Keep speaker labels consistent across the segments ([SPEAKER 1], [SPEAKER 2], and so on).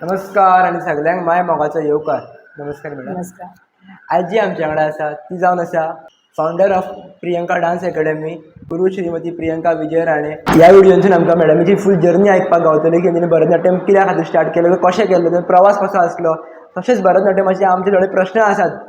[SPEAKER 1] नमस्कार आणि सगळ्यांक माय मोगाचो येवकार. नमस्कार मॅडम.
[SPEAKER 2] नमस्कार.
[SPEAKER 1] आज जी आमच्या वांगडा आसा ती जावन आसा founder of Priyanka dance academy, गुरु श्रीमती प्रियंका विजय राणे. ह्या व्हिडिओसून आमकां मॅडमीची फूल जर्नी आयकपाक गावतली की तिणें भरतनाट्यम कित्या खातीर स्टार्ट केलें, कशें केल्लें, तो प्रवास कसो आसलो. तशेंच भरतनाट्यमाचे आमचे थोडे प्रश्न आसात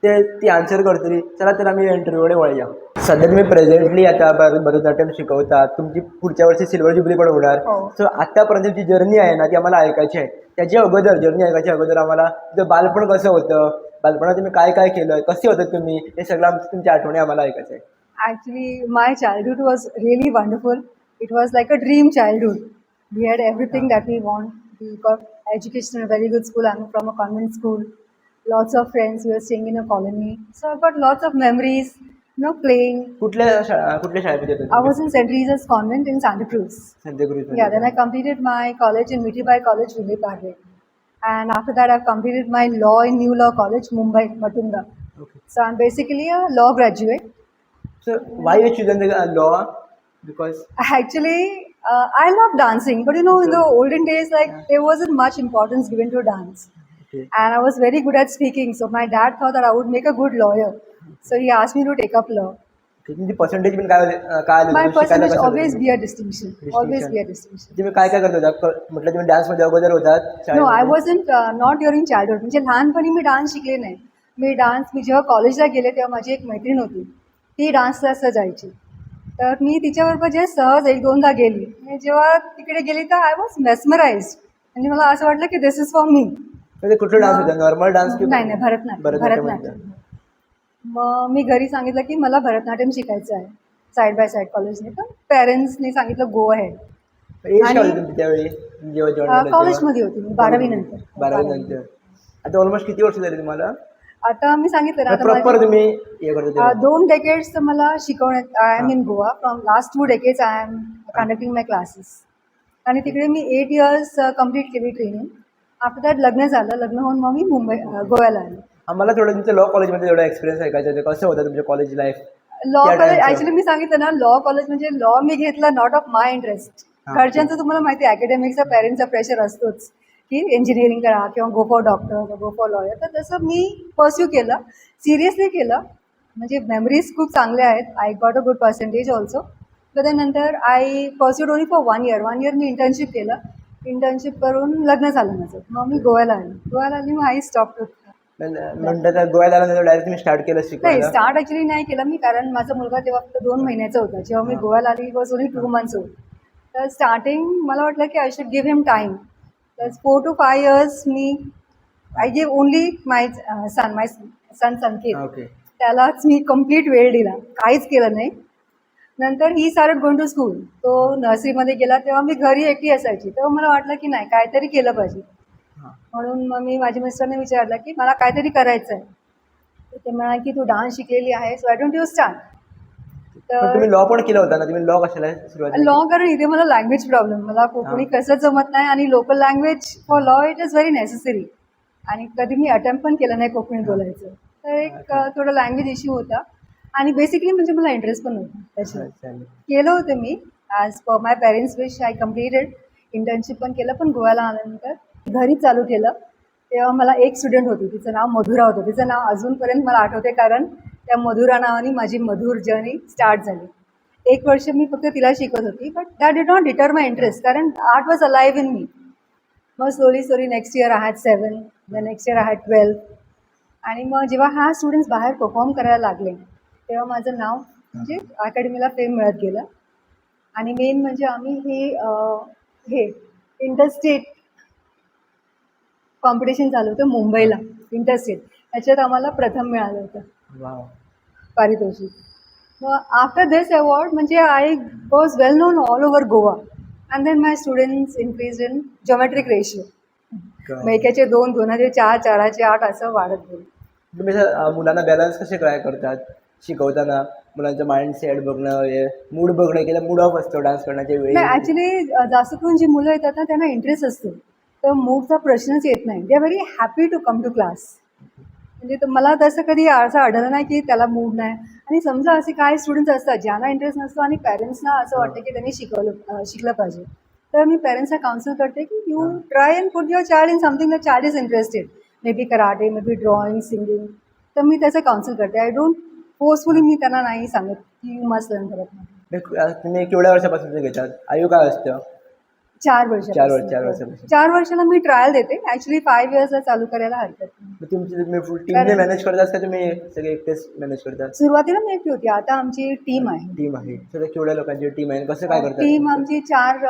[SPEAKER 1] ते ती आन्सर करतली. चला तर आमी इंटरव्यू कडेन वळया. सध्या तुम्ही प्रेझेंटली आता भरतनाट्यम शिकवतात. तुमची पुढच्या वर्षी सिल्वर ज्युबली पण होणार.
[SPEAKER 2] हो.
[SPEAKER 1] सो आतापर्यंत जी जर्नी आहे ना ती आम्हाला ऐकायची आहे. त्याच्या अगोदर जर्नी ऐकायच्या अगोदर आम्हाला तुझं बालपण कसं होतं, बालपणात तुम्ही काय काय केलं, कसे होतं तुम्ही, हे सगळं तुमच्या आठवणी आम्हाला ऐकायचं आहे.
[SPEAKER 2] Actually, my childhood was really wonderful. It was like a dream childhood. We had everything that we want. We got education in a very good school. I'm from a convent school. Lots of friends. We were staying in a colony. So I've got lots of memories, playing.
[SPEAKER 1] कुठल्या शाळेमध्ये होते
[SPEAKER 2] I was in St. Teresa's Convent in Santa Cruz.
[SPEAKER 1] संतक्रूज?
[SPEAKER 2] Yeah, then I completed my college in Mitibai College, Vile. And after that, I've completed my law in New Law College, Mumbai, Matunda.
[SPEAKER 1] Okay.
[SPEAKER 2] So I'm basically a law graduate.
[SPEAKER 1] So why you chosen the law? Because
[SPEAKER 2] Actually, I love dancing, but in the olden days, like there wasn't much importance given to dance.
[SPEAKER 1] okay.
[SPEAKER 2] And I was very good at speaking, so my dad thought that I would make a good lawyer. So he asked me to take up law.
[SPEAKER 1] तुमची percentage पण काय काय आली?
[SPEAKER 2] My
[SPEAKER 1] तुम्ही शिकायला
[SPEAKER 2] percentage
[SPEAKER 1] कसं
[SPEAKER 2] always
[SPEAKER 1] होतं?
[SPEAKER 2] be a distinction. Always be a distinction.
[SPEAKER 1] तुम्ही काय काय करत होता? म्हटलं तुम्ही डान्समध्ये अगोदर होतात
[SPEAKER 2] No, I
[SPEAKER 1] शाळेमध्ये?
[SPEAKER 2] wasn't not during childhood. म्हणजे लहानपणी मी डान्स शिकले नाही. मी जेव्हा कॉलेजला गेले तेव्हा माझी एक मैत्रीण होती. ती डान्स क्लासला जायची. तर मी तिच्याबरोबर जे सहज एक दोनदा गेली. आणि जेव्हा तिकडे गेली तर आय वॉज मेस्मराइज्ड. म्हणजे मला असं वाटलं की दिस इज फॉर मी.
[SPEAKER 1] म्हणजे कुठला डान्स होता? नॉर्मल डान्स की
[SPEAKER 2] नाही भरतनाट्यम. मग मी घरी सांगितलं की मला भरतनाट्यम शिकायचं आहे साईड बाय साईड कॉलेजने. तर पेरेंट्सने सांगितलं गो अहेड.
[SPEAKER 1] एज काय होती तुमची त्यावेळी जेव्हा जॉईन झाले?
[SPEAKER 2] कॉलेजमध्ये होती मी 12वी नंतर.
[SPEAKER 1] 12वी नंतर. आता ऑलमोस्ट किती वर्ष झाली तुम्हाला?
[SPEAKER 2] आता मी सांगितलं ना,
[SPEAKER 1] प्रॉपर तुम्ही हे करत होते?
[SPEAKER 2] 2 डेकेड्स तर मला शिकवण्यात. I am in Goa. From last 2 decades I am conducting my classes. आणि तिकडे मी 8 इयर्स कंप्लीट केली ट्रेनिंग. आफ्टर दॅट लग्न झालं. लग्न होऊन मग मी गोव्याला आले.
[SPEAKER 1] आम्हाला थोडं तुमचं लॉ कॉलेजमध्ये थोडा एक्सपिरियन्स ऐकायचं होतं. कसं होतं तुमचं college life?
[SPEAKER 2] Law college actually मी सांगितलं ना, लॉ कॉलेज म्हणजे लॉ मी घेतला नॉट ऑफ माय इंटरेस्ट. घरच्यांचं तुम्हाला माहिती आहे अकॅडमिकचा पेरेंट्सचा प्रेशर असतोच की इंजिनिअरिंग करा किंवा go for doctor, go for lawyer. तर तसं मी परस्यू केलं, सिरियसली केलं. म्हणजे मेमरीज खूप चांगल्या आहेत. I got a good percentage also. तर त्यानंतर I pursued only for 1 year. 1 year मी इंटर्नशिप केलं. इंटर्नशिप करून लग्न झालं माझं. मग मी गोव्याला आली मग आय स्टॉप.
[SPEAKER 1] म्हणतात गोव्यात आल्यानंतर डायरेक्ट तुम्ही स्टार्ट केलं
[SPEAKER 2] नाही,
[SPEAKER 1] शिकायला?
[SPEAKER 2] स्टार्ट ॲक्च्युली नाही केलं मी, कारण माझा मुलगा तेव्हा फक्त 2 महिन्याचा होता. जेव्हा मी गोव्याला आली वॉज ओनली 2 months ओल्ड. तर स्टार्टिंग मला वाटलं की I should give him time. तर 4 to 5 years मी I give only my son Sanket.
[SPEAKER 1] Okay.
[SPEAKER 2] त्यालाच मी कंप्लीट वेळ दिला, काहीच केलं नाही. नंतर he started going to school. तो नर्सरीमध्ये गेला तेव्हा मी घरी एकटी असायची. तेव्हा मला वाटलं की नाही, काहीतरी केलं पाहिजे. म्हणून मग मी माझ्या मिस्टरने विचारलं की मला काहीतरी करायचं आहे. तर ते म्हणाले की तू डान्स शिकलेली आहेस, वाय डोंट यू स्टार्ट.
[SPEAKER 1] पण तुम्ही लॉ पण केला होता ना, तुम्ही लॉ कशाला सुरुवात केली?
[SPEAKER 2] लॉ कारण इथे मला लँग्वेज प्रॉब्लेम. मला कोकणी कसं जमत नाही आणि local language for law it is very necessary. आणि कधी मी अटेम्प्ट पण केलं नाही कोकणी बोलायचं. तर एक थोडं लँग्वेज इश्यू होता. आणि बेसिकली म्हणजे मला इंटरेस्ट पण होता त्याच्यात. केलं होतं मी as per my parents wish. I completed. Internship पण केलं. पण गोव्याला आल्यानंतर घरी चालू केलं. तेव्हा मला एक स्टुडंट होती, तिचं नाव मधुरा होतं. तिचं नाव अजूनपर्यंत मला आठवते, कारण त्या मधुरा नावाने माझी मधुर जर्नी स्टार्ट झाली. 1 वर्ष मी फक्त तिला शिकत होती. But that did not deter my interest, कारण आर्ट वॉज अलाइव्ह इन मी. मग slowly next year I had 7, the next year I had 12. आणि मग जेव्हा हा स्टुडंट्स बाहेर परफॉर्म करायला लागले तेव्हा माझं नाव म्हणजे अकॅडमीला फेम मिळत गेलं. आणि मेन म्हणजे आम्ही हे इंटरस्टेट कॉम्पिटिशन चालू होतं मुंबईला, इंटरस्टेट. त्याच्यात आम्हाला प्रथम मिळालं होतं
[SPEAKER 1] वाव.
[SPEAKER 2] पारितोषिक. मग आफ्टर दिस अवॉर्ड म्हणजे I was well known all over Goa. And then my students increase in geometric ratio. मैक्याचे 2, 2चे 4, 4चे 8 असं वाढत गेलं.
[SPEAKER 1] तुम्ही मुलांना बॅलन्स कसे काय करतात शिकवताना? मुलांचं माइंडसेट बघणं, हे मूड बघणं, की मूड ऑफ असतो डान्स करण्याच्या वेळी?
[SPEAKER 2] नाही, ॲक्च्युली जास्त करून जी मुलं येतात ना त्यांना इंटरेस्ट असतो. तर मूडचा प्रश्नच येत नाही. They are very happy to come to class. म्हणजे मला तसं कधी असं आढळलं नाही की त्याला मूड नाही. आणि समजा असे काही स्टुडंट्स असतात ज्यांना इंटरेस्ट नसतो आणि पॅरेंट्सना असं वाटतं की त्यांनी शिकलं पाहिजे. तर मी पेरेंट्सला काउन्सिल करते की you try and put your child in something the child is interested, may be karate, may be drawing, singing. तर मी त्याचं काउन्सिल करते. आय डोंट फोर्सफुली मी त्यांना नाही सांगत की यू मस्ट लर्न भरतनाट्यम.
[SPEAKER 1] तुम्ही केवढ्या वर्षापासून ते घेतात? आयु काय असतं?
[SPEAKER 2] 4
[SPEAKER 1] 4
[SPEAKER 2] वर्षापासून.
[SPEAKER 1] वर्षापासून.
[SPEAKER 2] 4 वर्षाला मी ट्रायल देते. ॲक्च्युली 5 इयर्सला चालू करायला हरकत नाही.
[SPEAKER 1] मग तुम्ही फुल टीमने मॅनेज करतात का तुम्ही सगळे एकटेच मॅनेज करतात?
[SPEAKER 2] सुरुवातीला मी एकटी होती, आता आमची टीम आहे.
[SPEAKER 1] टीम आहे. सगळ्या केवढ्या लोकांची टीम आहे? कसं काय करतात?
[SPEAKER 2] टीम आमची 4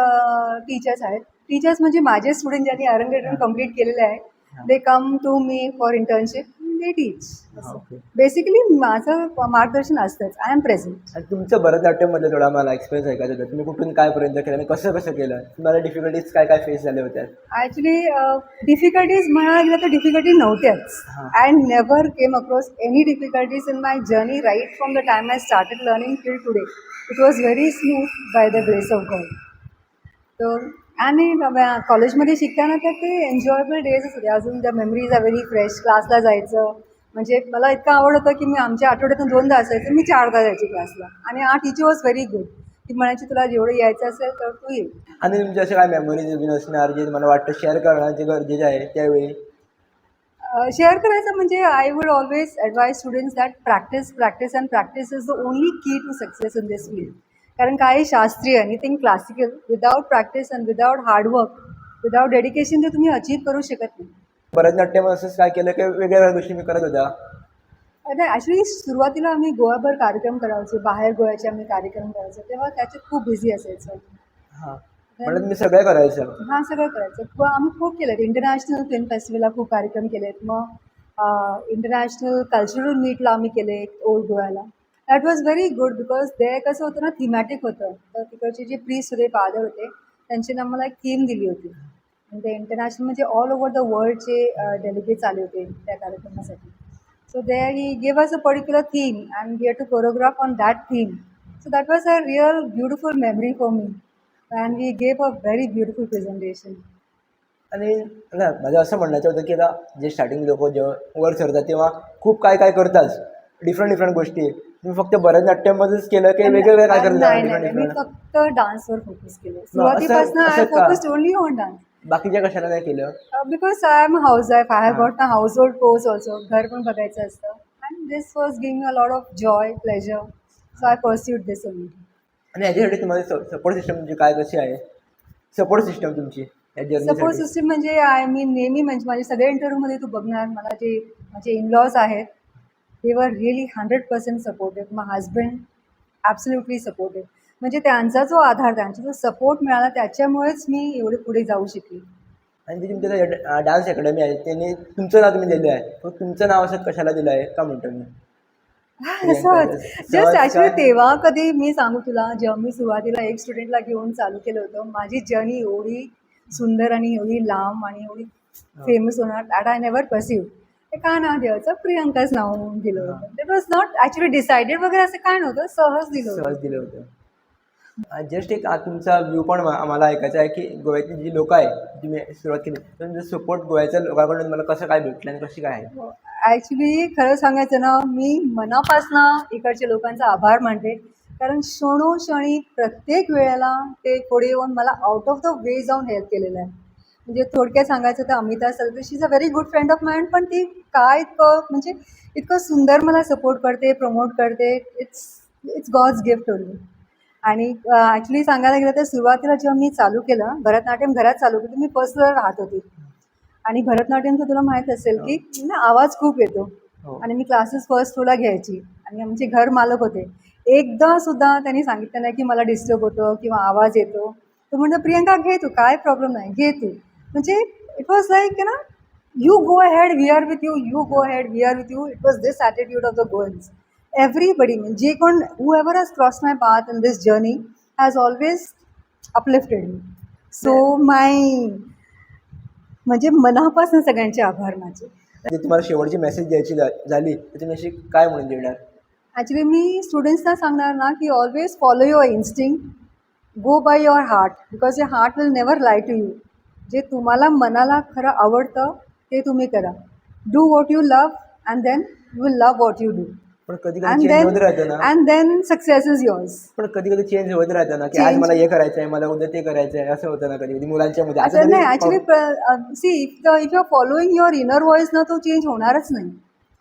[SPEAKER 2] टीचर्स आहेत. टीचर्स म्हणजे माझे स्टुडंट ज्यांनी अरंगेट्रम कंप्लीट केलेले आहे. They come to me for internship, they teach.
[SPEAKER 1] Okay.
[SPEAKER 2] Basically माझं मार्गदर्शन असतंच. I am present.
[SPEAKER 1] आणि तुमचं भरतनाट्यममध्ये थोडा मला एक्सपिरियन्स ऐकायचं होतं. तुम्ही कुठून कायपर्यंत केलं आणि कसं कसं केलं? तुम्हाला डिफिकल्टीज काय काय फेस झाल्या होत्या?
[SPEAKER 2] ॲक्च्युली डिफिकल्टीज म्हणायला गेलं तर डिफिकल्टी नव्हत्याच. I never came across any difficulties in my journey right from the time I started learning till today. It was very smooth by the grace of God. तर आणि कॉलेजमध्ये शिकताना तर ते एन्जॉयबल डेजच होते. अजून the memories are very fresh. क्लासला जायचं म्हणजे मला इतकं आवड होतं की मी आमच्या आठवड्यातून 2दा असायचं, मी 4दा जायची क्लासला. आणि our teacher was very good. ती म्हणायची तुला जेवढं यायचं असेल तर तू ये.
[SPEAKER 1] आणि तुमच्या अशा काय मेमरीज बिन असणार जे तुम्हाला वाटतं शेअर करणं जे गरजेचं आहे त्यावेळी?
[SPEAKER 2] शेअर करायचं म्हणजे I would always advise students that practice practice and practice is the only key to success in this field. कारण काही शास्त्रीय anything classical without practice and without hard work, without dedication ते तुम्ही अचीव करू शकत नाही.
[SPEAKER 1] भरतनाट्यम असंच काय केलं की वेगवेगळ्या गोष्टी मी करत होत्या?
[SPEAKER 2] नाही, ॲक्च्युली सुरुवातीला आम्ही गोवाभर कार्यक्रम करायचो, बाहेर गोव्याचे आम्ही कार्यक्रम करायचो, तेव्हा त्याच्यात खूप बिझी असायचं.
[SPEAKER 1] हां, म्हणत मी सगळं करायचं.
[SPEAKER 2] हां, सगळं करायचं. आम्ही खूप केलं. इंटरनॅशनल फिल्म फेस्टिवलला खूप कार्यक्रम केलेत. मग इंटरनॅशनल कल्चरल मीटला आम्ही केले ओल्ड गोव्याला. That was very good because ते कसं होतं ना, थीमॅटिक होतं. तर तिकडचे जे प्रीस्ट होते, फादर होते, त्यांनी आम्हाला एक थीम दिली होती. आणि ते इंटरनॅशनल म्हणजे ऑल ओव्हर द वर्ल्डचे डेलिगेट्स आले होते त्या कार्यक्रमासाठी. So there he gave us a particular theme and we had to choreograph on that theme. So that was a real beautiful memory for me and we gave a very beautiful presentation.
[SPEAKER 1] आणि ना माझं असं म्हणायचं होतं की आता जे starting लोक जेव्हा वर चढतात तेव्हा खूप काय काय करतात, डिफरंट गोष्टी. तुम्ही फक्त भरतनाट्यममध्येच केलं की वेगवेगळं काय करतात?
[SPEAKER 2] नाही, मी फक्त डान्सवर फोकस केलं. सुरुवातीपासून I focused only on dance.
[SPEAKER 1] बाकीच्या कशाला नाही केलं?
[SPEAKER 2] Because I am housewife. I have got a household course also. घर पण बघायचं असतं and this was giving a lot of joy, pleasure. So I pursued this only.
[SPEAKER 1] आणि याच्यासाठी तुम्हाला सपोर्ट सिस्टम म्हणजे काय कशी आहे? सपोर्ट सिस्टम तुमची
[SPEAKER 2] सपोर्ट सिस्टम म्हणजे आय मीन नेहमी म्हणजे माझे सगळ्या इंटरव्ह्यूमध्ये तू बघणार मला जे माझे इनलॉज आहेत दे वर रिअली 100% सपोर्टिव्ह. माय हजबंड ॲब्सोल्युटली सपोर्टिव्ह. म्हणजे त्यांचा जो आधार, त्यांचा जो सपोर्ट मिळाला त्याच्यामुळेच मी एवढे पुढे जाऊ शकली.
[SPEAKER 1] आणि जी तुमच्या डान्स अकॅडमी आहे त्यांनी तुमचं नाव तुम्ही दिलं आहे, मग तुमचं नाव असं कशाला दिलं आहे का म्हणतो मी?
[SPEAKER 2] जस्ट ॲक्च्युली तेव्हा कधी मी सांगू तुला, जेव्हा मी सुरुवातीला एक स्टुडंटला घेऊन चालू केलं होतं, माझी जर्नी एवढी सुंदर आणि एवढी लांब आणि एवढी फेमस होणार दॅट आय नेवर पर्सिव्ह. ते काय नाव द्यायचं? प्रियंकाच नाव दिलं होतं. It was not actually decided वगैरे असं काय नव्हतं, सहज दिलं होतं.
[SPEAKER 1] जस्ट एक तुमचा व्ह्यू पण आम्हाला ऐकायचा आहे की गोव्याची जी लोक आहे तुम्ही सुरुवात केली तुमचं सपोर्ट गोव्याच्या लोकांकडून मला कसं काय भेटलं आणि कशी काय आहे?
[SPEAKER 2] ॲक्च्युली खरं सांगायचं ना, मी मनापासनं इकडच्या लोकांचा आभार मानते. कारण क्षणोक्षणी प्रत्येक वेळेला ते पुढे येऊन मला आउट ऑफ द वे जाऊन हेल्प केलेलं आहे. म्हणजे थोडक्यात सांगायचं तर Amita sir she is a very good friend of mind, पण ती काय म्हणजे इतकं सुंदर मला सपोर्ट करते, प्रमोट करते. It's God's gift only. आणि ॲक्च्युली सांगायला गेलं तर सुरुवातीला जेव्हा मी चालू केलं भरतनाट्यम, घरात चालू केलं, मी फर्स्ट फ्लोअर राहत होती. आणि भरतनाट्यमचं तुला माहीत असेल की ना आवाज खूप येतो. आणि मी क्लासेस फर्स्ट फ्लोअरला घ्यायची आणि आमचे घर मालक होते. एकदा सुद्धा त्यांनी सांगितलं नाही की मला डिस्टर्ब होतं किंवा आवाज येतो. तो म्हणतो प्रियंका घे तू, काय प्रॉब्लेम नाही, घे तू. म्हणजे इट वॉज लाईक ना, you go ahead, we are with you, you go ahead, we are with you. It was this attitude of the Goans. Everybody जे कोण whoever has crossed my path in this journey has always uplifted me. So म्हणजे मनापासून सगळ्यांचे आभार माझे.
[SPEAKER 1] तुम्हाला शेवटची message द्यायची झाली तर तुम्ही अशी काय म्हणून देणार?
[SPEAKER 2] ॲक्च्युली मी स्टुडंट्सना सांगणार ना की always follow your instinct, go by your heart, because your heart will never lie to you. जे तुम्हाला मनाला खरं आवडतं ते तुम्ही करा. Do what you love and then you will love what you do.
[SPEAKER 1] पण कधी
[SPEAKER 2] and
[SPEAKER 1] कधी चेंज होत
[SPEAKER 2] then
[SPEAKER 1] राहतं ना.
[SPEAKER 2] and then success is yours.
[SPEAKER 1] पण कधी कधी चेंज होत राहतं ना, की आज
[SPEAKER 2] Change.
[SPEAKER 1] मला हे करायचं आहे, मला उद्या ते करायचं आहे, असं होतं ना कधी कधी मुलांच्या मध्ये. आता
[SPEAKER 2] अच्छा नाही,
[SPEAKER 1] तरी
[SPEAKER 2] actually see if you are following your inner voice ना, तो चेंज होणारच नाही.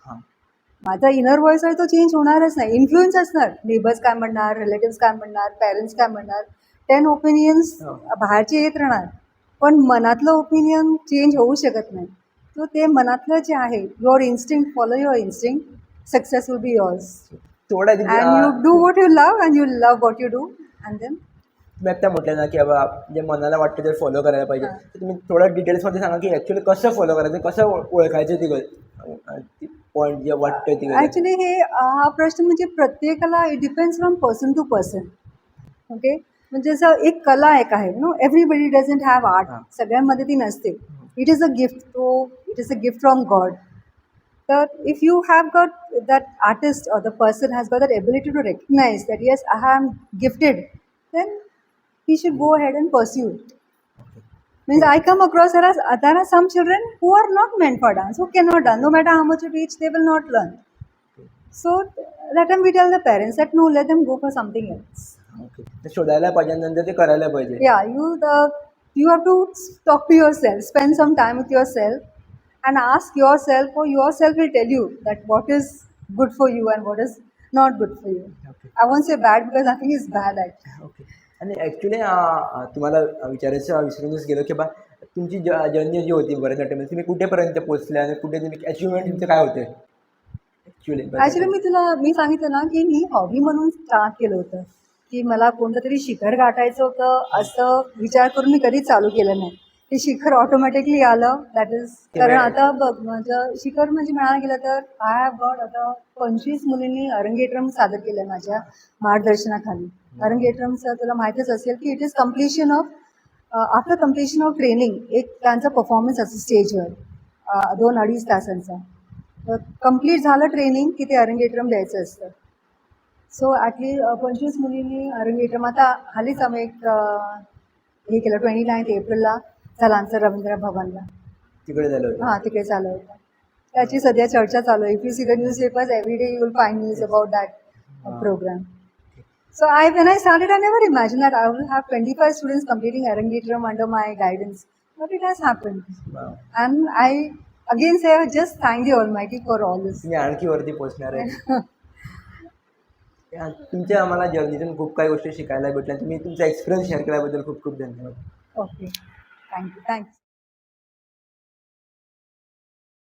[SPEAKER 1] हां
[SPEAKER 2] माझा इनर व्हॉइस आहे तो चेंज होणारच नाही. इन्फ्लुएन्स असणार, नेबर्स काय म्हणणार, रिलेटिव्स काय म्हणणार, पेरेंट्स काय म्हणणार, 10 ओपिनियन्स
[SPEAKER 1] हो.
[SPEAKER 2] बाहेरचे येत राहणार, पण मनातलं ओपिनियन चेंज होऊ शकत नाही. तो ते मनातलं जे आहे, your instinct, follow your instinct, success will be yours.
[SPEAKER 1] थोडा तिथे
[SPEAKER 2] and you do what you love and you love what you do and then
[SPEAKER 1] तुम्ही आता म्हटलं ना, की बाबा जे मनाला वाटतं ते फॉलो करायला पाहिजे.
[SPEAKER 2] हां.
[SPEAKER 1] तर तुम्ही थोडं डिटेल्समध्ये सांगा, की ॲक्च्युली कसं फॉलो करायचं, कसं ओळखायचं ती पॉईंट जे वाटतं ती गरज.
[SPEAKER 2] ॲक्च्युली हा प्रश्न म्हणजे प्रत्येकाला it depends from person to person. Okay, म्हणजे असं एक कला एक आहे no, everybody doesn't have art.
[SPEAKER 1] हां.
[SPEAKER 2] सगळ्यांमध्ये ती नसते. It is a gift, it is a gift from God. तर if you have got that artist or the person has got that ability to recognise that yes I am gifted, then he should go ahead and pursue it. Means I come across there are some children who are not meant for dance, who cannot dance. No matter how much you teach, they will not learn. So that time we tell the parents that no, let them go for something else.
[SPEAKER 1] Okay, ते शोधायला पाहिजे, नंतर ते करायला पाहिजे.
[SPEAKER 2] Yeah, you have to talk to yourself, spend some time with yourself, and ask yourself, or yourself will tell you that what is good for you and what is not good for you.
[SPEAKER 1] Okay
[SPEAKER 2] I won't say bad because nothing is bad actually.
[SPEAKER 1] Okay. आणि actually तुम्हाला विचारायचं विसरूनच गेलो, की बा तुमची journey जी होती भरतनाट्यममध्ये, तुम्ही कुठेपर्यंत पोहोचले आणि कुठे तुम्ही अचिव्हमेंट तुमचं काय होते ॲक्च्युली?
[SPEAKER 2] मी सांगितलं ना, की मी हॉबी म्हणून स्टार्ट केलं होतं, की मला कोणतं तरी शिखर गाठायचं होतं, असं विचार करून मी कधीच चालू केलं नाही. ते शिखर ऑटोमॅटिकली आलं. दॅट इज कारण आता बघ, माझं शिखर म्हणजे म्हणायला गेलं तर आय हॅव गॉट आता 25 मुलींनी अरंगेट्रम सादर केलं माझ्या मार्गदर्शनाखाली. अरंगेट्रमचं तुला माहितीच असेल की it is completion of after completion of training एक त्यांचा परफॉर्मन्स असतो स्टेजवर 2-2.5 तासांचा. कंप्लीट झालं ट्रेनिंग की ते अरंगेट्रम द्यायचं असतं. सो ॲटली 25 मुलींनी अरंगेट्रम, आता हल्लीच आम्ही एक हे केलं 29 एप्रिलला झालं आमचं रवींद्र भवनला.
[SPEAKER 1] तिकडे झालं होतं.
[SPEAKER 2] हां, तिकडे चालू होतं. त्याची सध्या चर्चा चालू आहे. If you see the newspapers every day you will find news about that programme. So when I started, I never imagined that I will have 25 students completing Arangetram under my guidance. But it has happened.
[SPEAKER 1] Wow.
[SPEAKER 2] And I again say, just thank the Almighty for all this.
[SPEAKER 1] तुम्ही आणखी वरती पोहोचणार आहे. तुमच्या आम्हाला जर्नीतून खूप काही गोष्टी शिकायला भेटल्या. तुम्ही तुमचा एक्सपिरियन्स शेअर केल्याबद्दल खूप खूप धन्यवाद.
[SPEAKER 2] Okay. Thank you. Thanks.